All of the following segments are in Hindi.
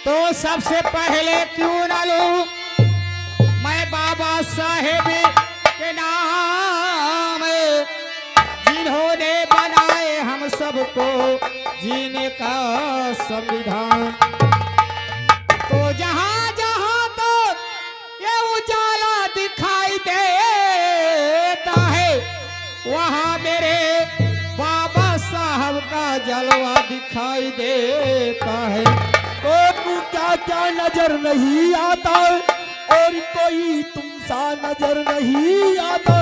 तो सबसे पहले क्यों ना लूं मैं बाबा साहेब के नाम, जिन्होंने बनाए हम सबको जीने का संविधान। तो जहां जहां तो ये उजाला दिखाई देता है, वहां मेरे बाबा साहब का जलवा दिखाई देता है। तो तू क्या क्या नजर नहीं आता और कोई तुमसा नजर नहीं आता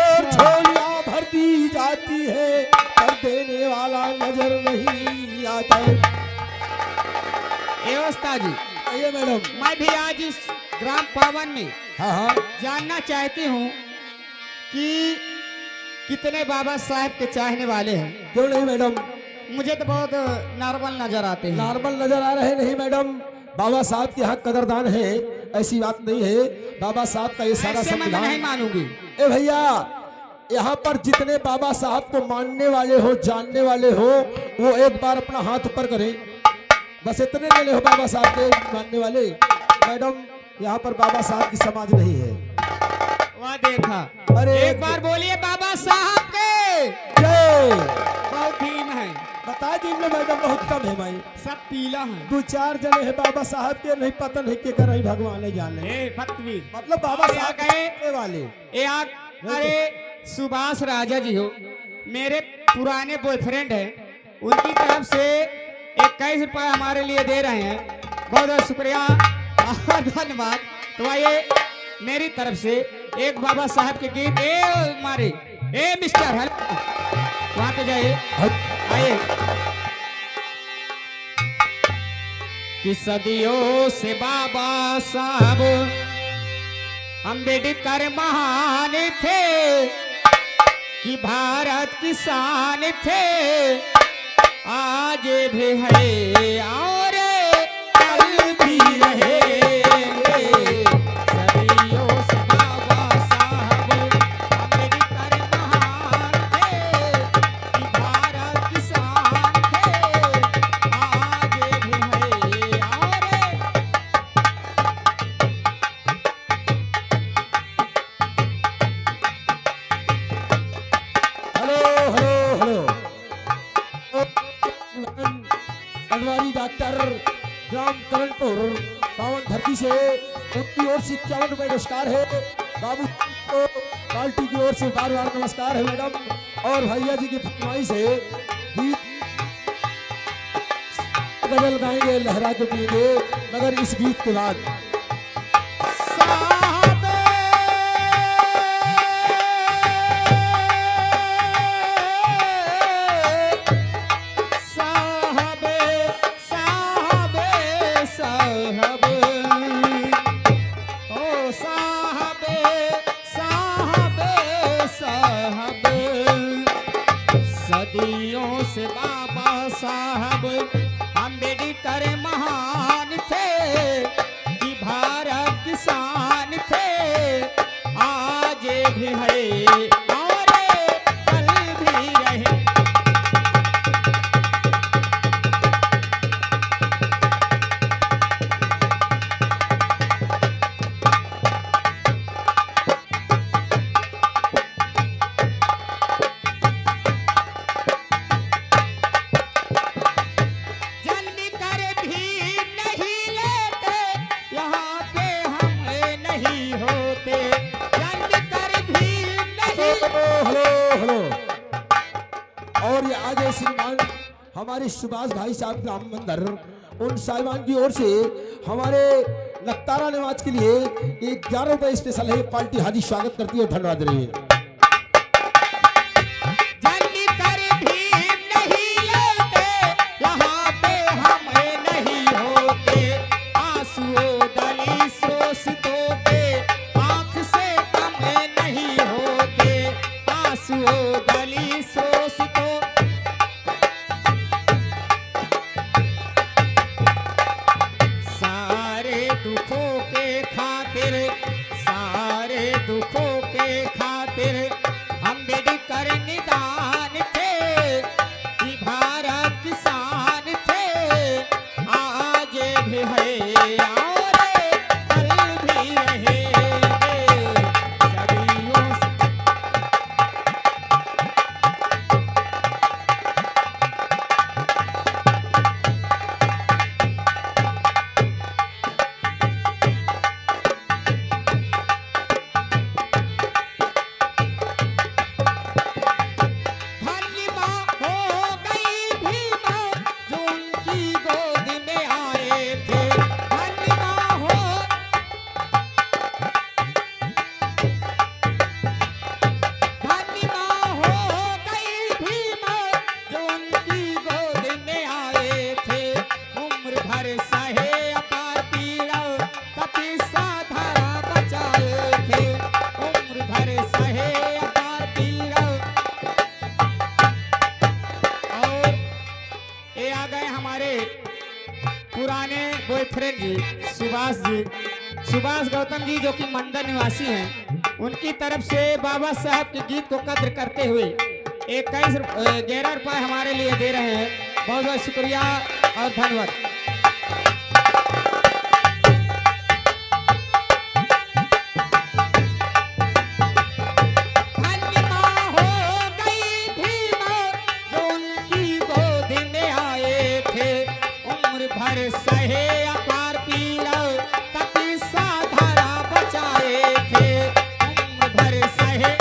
और झोलियां भर दी जाती है पर देने वाला नजर नहीं आता। व्यवस्था जी, ये मैडम मैं भी आज इस ग्राम पावन में हाँ हाँ जानना चाहती हूँ कि कितने बाबा साहब के चाहने वाले हैं। क्यों नहीं मैडम, मुझे तो बहुत नॉर्मल नजर आते हैं। नॉर्मल नजर आ रहे नहीं मैडम, बाबा साहब के हक कदरदान है, ऐसी बात नहीं है। बाबा साहब का ये सारा ऐसे मैं संविधान नहीं मानूंगी। ए भैया, यहाँ पर जितने बाबा साहब को मानने वाले हो, जानने वाले हो, वो एक बार अपना हाथ ऊपर करें। बस इतने ले हो बाबा साहब के मानने वाले। मैडम यहाँ पर बाबा साहब की समाज नहीं है। वाह देखा, अरे एक बार बोलिए बाबा साहब के जय। बहुत भीम है, बता दीजिए मैडम, बहुत कम है भाई, सब पीला है। 2-4 जने हैं बाबा साहब के, नहीं पता नहीं के कर भगवान ने जाने। बदतमीज, मतलब बाबा और साहब यहाँ गए के वाले ये अरे सुभाष राजा जी हो, मेरे पुराने बॉयफ्रेंड हैं, उनकी तरफ से 21 रुपए हमारे लिए दे रहे हैं। बहुत बहुत शुक्रिया और धन्यवाद। तो आइए मेरी तरफ से एक बाबा साहब के गीत मारे ए मिस्टर हेलो, वहां पे जाइए। आइए कि सदियों से बाबा साहब अम्बेडकर महान थे, कि भारत किसान थे, आज भी है और कल भी रहेंगे। सदियों से बाबा साहब अम्बेडकर महान थे, कि भारत किसान थे, आज भी है और hello hello hello. Banwari doctor ग्राम करणपुर पावन धरती से उनकी ओर से 51 रुपए पुरस्कार है। बाबू को पार्टी की ओर से बार बार नमस्कार है मैडम। और भैया जी की फरमाइश है गीत गजल गाएंगे, लहरा के पिएंगे, मगर इस गीत के बाद सदियों से बाबा साहब अम्बेडकर महान थे, कि भारत किसान थे, आज भी है और कल भी रहे। और ये आज श्रीमान हमारे सुभाष भाई साहब राम मंदिर, उन साहिबान की ओर से हमारे नक्तारा नमाज के लिए 11 रुपए स्पेशल है। पार्टी हाजी स्वागत करती है, धन्यवाद रहिए। दुखों के खातिर है और कल भी रहेंगे सदियों से। धन्य माँ हो गई भी माँ जो उनकी गोद में आए थे। धन्य माँ हो धन्य माँ हो गई भी माँ जो उनकी गोद में आए थे। उम्र भर सहे अपार पीड़ा तपस्या धारा बचाए थे। उम्र भर सहे अपार पीड़ा। और ये आ गए हमारे पुराने बॉयफ्रेंड जी सुभाष गौतम जी, जो कि मंडन निवासी हैं। उनकी तरफ से बाबा साहब के गीत को कद्र करते हुए 11 रुपए हमारे लिए दे रहे हैं। बहुत बहुत शुक्रिया और धन्यवाद। धन्य माँ हो गई भी माँ जो उनकी गोद में आए थे। उम्र भर सहे अपार पीड़ा तपस्या धारा बचाए थे। उम्र भर सहे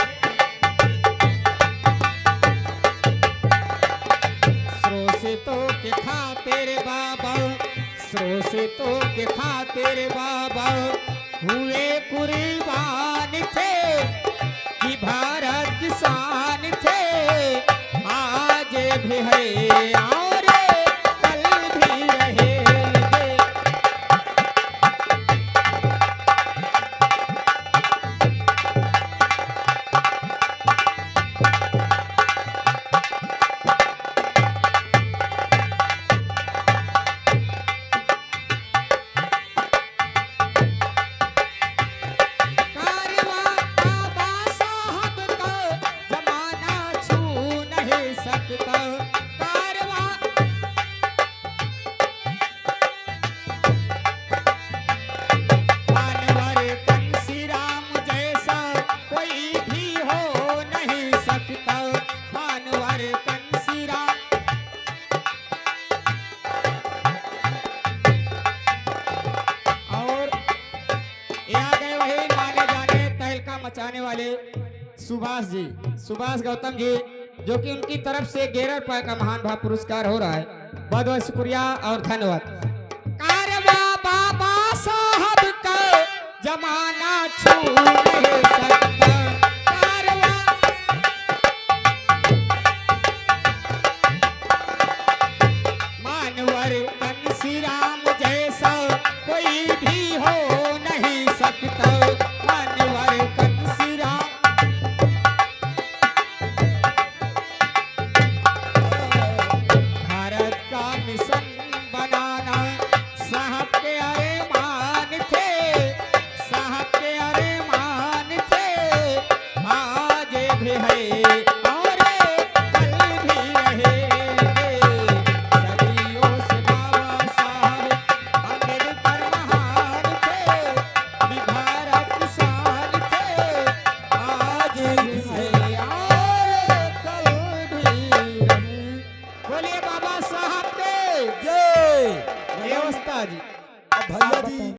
स्रोसितों के खातिर बाबा, स्रोसितों के खातिर बाबा हुए कुर्बान थे कि भारत किसान थे। आज भी है और कल भी रहेंगे। कारवां बाबा साहब का जमाना छू नहीं सकता। कारवां मानवर कंसी राम जैसा कोई भी हो नहीं सकता। मानवर कंसी राम। और ये आ गए वही माने जाने तहलका मचाने वाले सुभाष गौतम जी, जो कि उनकी तरफ से 11 रुपए का महान भाव पुरस्कार हो रहा है। बहुत बहुत शुक्रिया और धन्यवाद। कारवां बाबा साहब का जमाना छू नहीं सकता। कारवां मानवर कंसी राम जैसा कोई भी हो नहीं सकता। मानवर कंसी राम। भारत का मिशन बनाना साहब के अरमान थे। साहब के अरमान थे। आज भी है और कल भी रहेंगे सदियों से। बाबा साहब अम्बेडकर महान थे कि भारत किसान थे। आज भी है और कल भी रहे। बोलिए बाबा साहब के जय। व्यवस्था जी। अब भैया जी